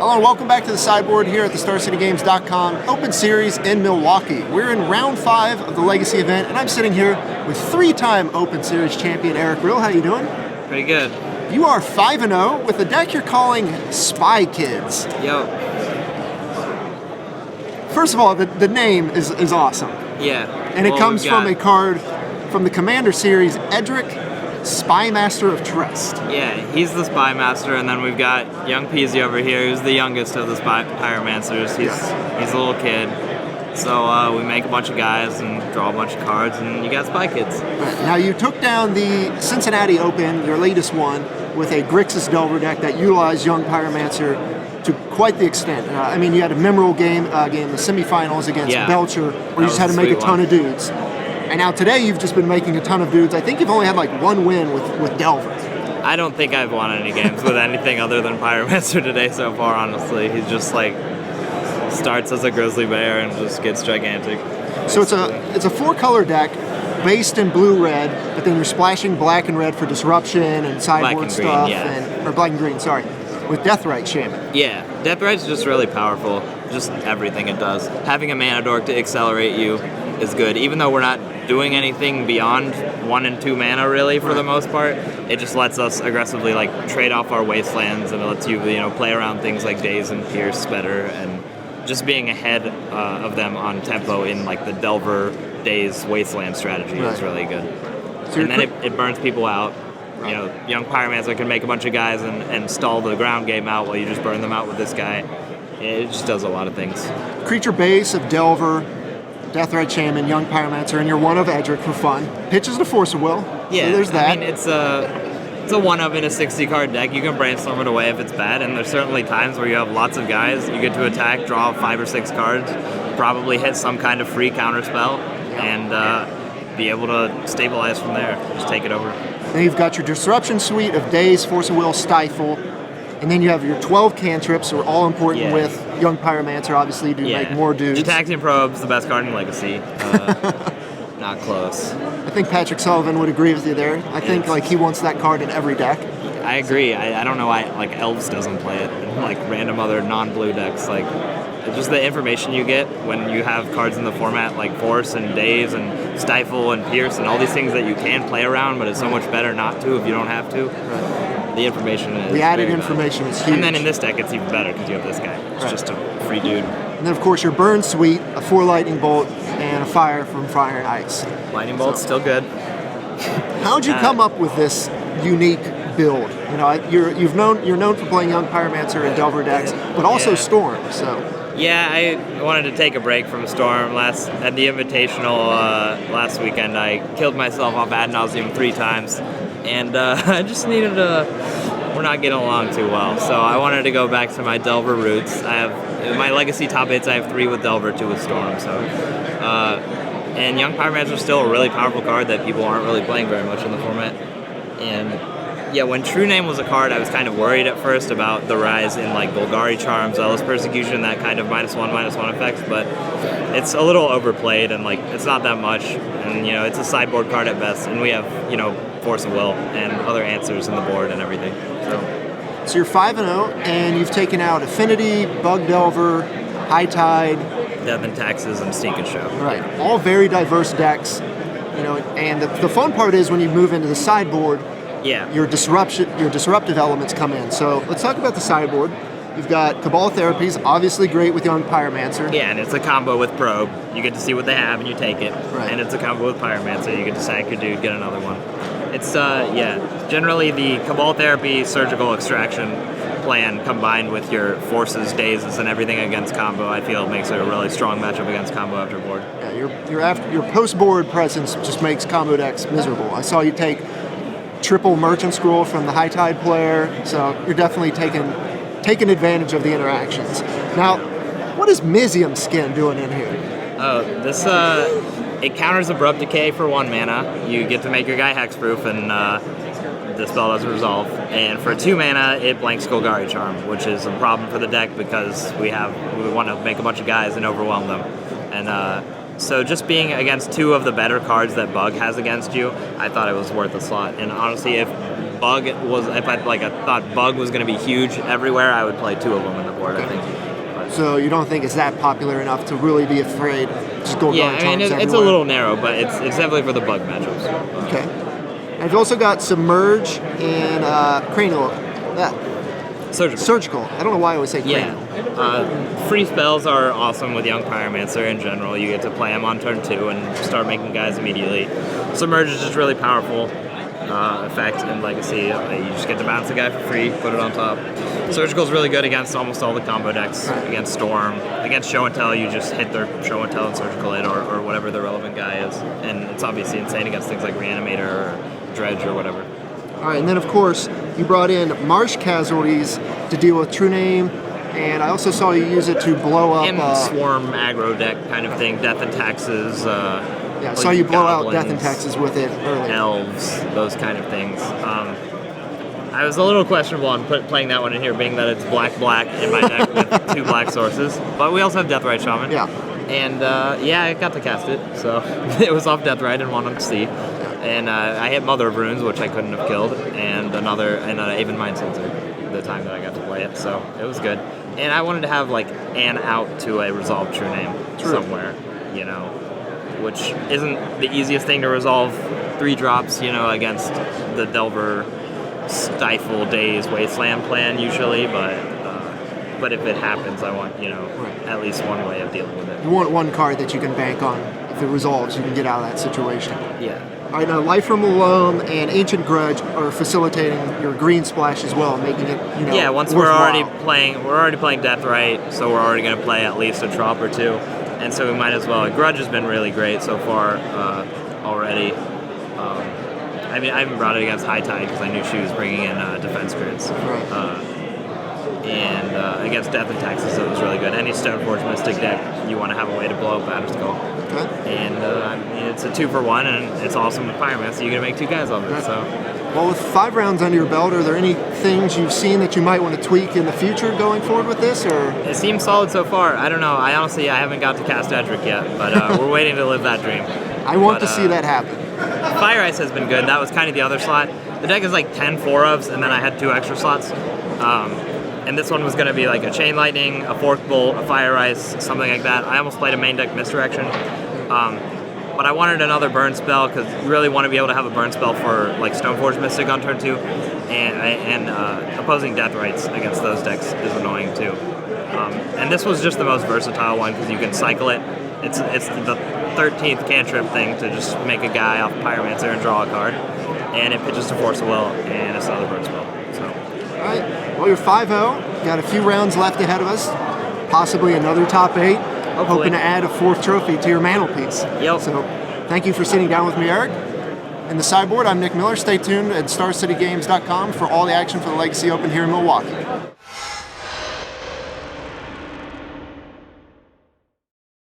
Hello, welcome back to the sideboard here at the StarCityGames.com Open Series in Milwaukee. We're in round 5 of the Legacy event, and I'm sitting here with 3-time Open Series champion Eric Rill. How you doing? Pretty good. You are 5-0 with a deck you're calling Spy Kids. Yo. First of all, the name is awesome. Yeah. And it comes from a card from the Commander series, Edric, Spy Master of Trust. Yeah, he's the Spy Master, and then we've got young Peasy over here, who's the youngest of the Pyromancers. He's a little kid. So we make a bunch of guys and draw a bunch of cards, and you got Spy Kids. Now you took down the Cincinnati Open, your latest one, with a Grixis Delver deck that utilized young Pyromancer to quite the extent. I mean, you had a memorable game, the semifinals against Belcher, where you just had to make a ton of dudes. And now today you've just been making a ton of dudes. I think you've only had like one win with Delver. I don't think I've won any games with anything other than Pyromancer today so far, honestly. He's just like starts as a grizzly bear and just gets gigantic. So it's a 4-color deck based in blue-red, but then you're splashing black and red for disruption and sideboard stuff, or black and green, sorry, with Deathrite Shaman. Yeah, Deathrite's just really powerful, just everything it does. Having a mana dork to accelerate you is good, even though we're not doing anything beyond 1 and 2 mana really for the most part. It just lets us aggressively like trade off our wastelands, and it lets you play around things like Daze and Pierce better, and just being ahead of them on tempo in like the Delver Daze Wasteland strategy is really good. So and then it burns people out. You know, young Pyromancer can make a bunch of guys and stall the ground game out while you just burn them out with this guy. It just does a lot of things. Creature base of Delver, Deathrite Shaman, young Pyromancer, and you're one of Edric for fun. Pitches to Force of Will. Yeah, so there's that. I mean, it's a one-of in a 60-card deck. You can brainstorm it away if it's bad, and there's certainly times where you have lots of guys. You get to attack, draw 5 or 6 cards, probably hit some kind of free counter spell, and be able to stabilize from there. Just take it over. Then you've got your Disruption suite of Daze, Force of Will, Stifle, and then you have your 12 cantrips, are all important with young Pyromancer, obviously, to make more dudes. Gitaxian Probe's the best card in Legacy. Not close. I think Patrick Sullivan would agree with you there. I think like he wants that card in every deck. I agree. I don't know why like Elves doesn't play it in like random other non-blue decks. Like just the information you get when you have cards in the format like Force and Daze and Stifle and Pierce and all these things that you can play around, but it's so much better not to if you don't have to. The information is the added information is huge. And then in this deck it's even better because you have this guy. It's just a free dude. And then of course your Burn suite, a 4 Lightning Bolt and a Fire from Fire and Ice. Lightning Bolt's still good. How'd you come up with this unique build? You know, you're known for playing young Pyromancer and Delver decks, but also Storm. So yeah, I wanted to take a break from Storm. At the Invitational last weekend, I killed myself off ad nauseum 3 times, and I just needed we're not getting along too well, so I wanted to go back to my Delver roots. I have my Legacy top 8s. I have 3 with Delver, 2 with Storm. So, and Young Pyromancer is still a really powerful card that people aren't really playing very much in the format. And yeah, when True Name was a card, I was kind of worried at first about the rise in like Golgari Charm, Zealous Persecution, that kind of -1/-1 effects, but it's a little overplayed and like it's not that much, and it's a sideboard card at best, and we have Force of Will and other answers in the board and everything. So you're 5-0, and you've taken out Affinity, Bug Delver, High Tide, Death and Taxes, and Sneak and Show. Right, all very diverse decks. And the fun part is when you move into the sideboard, your disruptive elements come in. So let's talk about the sideboard. You've got Cabal Therapies, obviously great with young Pyromancer. Yeah, and it's a combo with Probe. You get to see what they have and you take it. Right. And it's a combo with Pyromancer. You get to sack your dude, get another one. It's, generally the Cabal Therapy Surgical Extraction plan combined with your Forces, Dazes, and everything against combo, I feel makes it a really strong matchup against combo after board. Yeah, your post-board presence just makes combo decks miserable. I saw you take triple Merchant Scroll from the High Tide player, so you're definitely taking advantage of the interactions. Now, what is Mizium Skin doing in here? Oh, this it counters Abrupt Decay for 1 mana. You get to make your guy hexproof, and the spell doesn't resolve. And for 2 mana, it blanks Golgari Charm, which is a problem for the deck because we want to make a bunch of guys and overwhelm them. And so just being against 2 of the better cards that Bug has against you, I thought it was worth a slot. And honestly, if Bug was, if I thought Bug was going to be huge everywhere, I would play 2 of them in the board. I think. But, So you don't think it's that popular enough to really be afraid? Just go yeah, I mean it's a little narrow, but it's definitely for the Bug matchups. Okay. And you've also got Submerge and Cranial. Surgical. I don't know why I would say Cranial. Yeah. Free spells are awesome with Young Pyromancer in general. You get to play them on turn 2 and start making guys immediately. Submerge is just really powerful effect in Legacy. You just get to bounce a guy for free, put it on top. Surgical is really good against almost all the combo decks. Against Storm, against Show and Tell, you just hit their Show and Tell and Surgical it, or whatever the relevant guy is. And it's obviously insane against things like Reanimator or Dredge or whatever. All right, and then of course you brought in Marsh Casualties to deal with True Name, and I also saw you use it to blow up. And Swarm aggro deck kind of thing, Death and Taxes. Yeah, I saw you blow out Death and Taxes with it earlier. Elves, those kind of things. I was a little questionable on playing that one in here, being that it's black in my deck with 2 black sources. But we also have Deathrite Shaman. Yeah. And I got to cast it, so it was off Deathrite and wanted to see. And I hit Mother of Runes, which I couldn't have killed, and an Aven Mind Sensor the time that I got to play it, so it was good. And I wanted to have like an out to a resolve True Name somewhere, you know, which isn't the easiest thing to resolve 3 drops, you know, against the Delver Stifle Days Wasteland plan usually, but if it happens, I want, you know, at least one way of dealing with it. You want one card that you can bank on. If it resolves, you can get out of that situation. Yeah. All right, now Life from Alone and Ancient Grudge are facilitating your green splash as well, making it, you know, yeah. Once we're already playing Deathrite, so we're already going to play at least a drop or 2, and so we might as well. Grudge has been really great so far already. I mean, I haven't brought it against High Tide because I knew she was bringing in Defense Spirits. And against Death and Taxes, it was really good. Any Stoneforge Mystic deck, you want to have a way to blow up Batterskull. And I mean, it's a 2-for-1, and it's awesome with Pyromancer, so you're going to make 2 guys off it. So. Well, with 5 rounds under your belt, are there any things you've seen that you might want to tweak in the future going forward with this? Or it seems solid so far. I don't know. I haven't got to cast Edric yet, but we're waiting to live that dream. I want to see that happen. Fire Ice has been good. That was kind of the other slot. The deck is like 10 4-ofs, and then I had 2 extra slots. And this one was going to be like a Chain Lightning, a Fork Bolt, a Fire Ice, something like that. I almost played a main deck Misdirection. But I wanted another burn spell because you really want to be able to have a burn spell for like Stoneforge Mystic on turn 2. And opposing Deathrites against those decks is annoying too. And this was just the most versatile one because you can cycle it. It's the 13th cantrip thing to just make a guy off Pyromancer and draw a card. And it pitches to Force of Will, and it's another burn spell. So. All right. Well, you're 5-0. Got a few rounds left ahead of us. Possibly another top 8. Hopefully. Hoping to add a 4th trophy to your mantelpiece. Yep. So, thank you for sitting down with me, Eric. In the sideboard, I'm Nick Miller. Stay tuned at StarCityGames.com for all the action for the Legacy Open here in Milwaukee.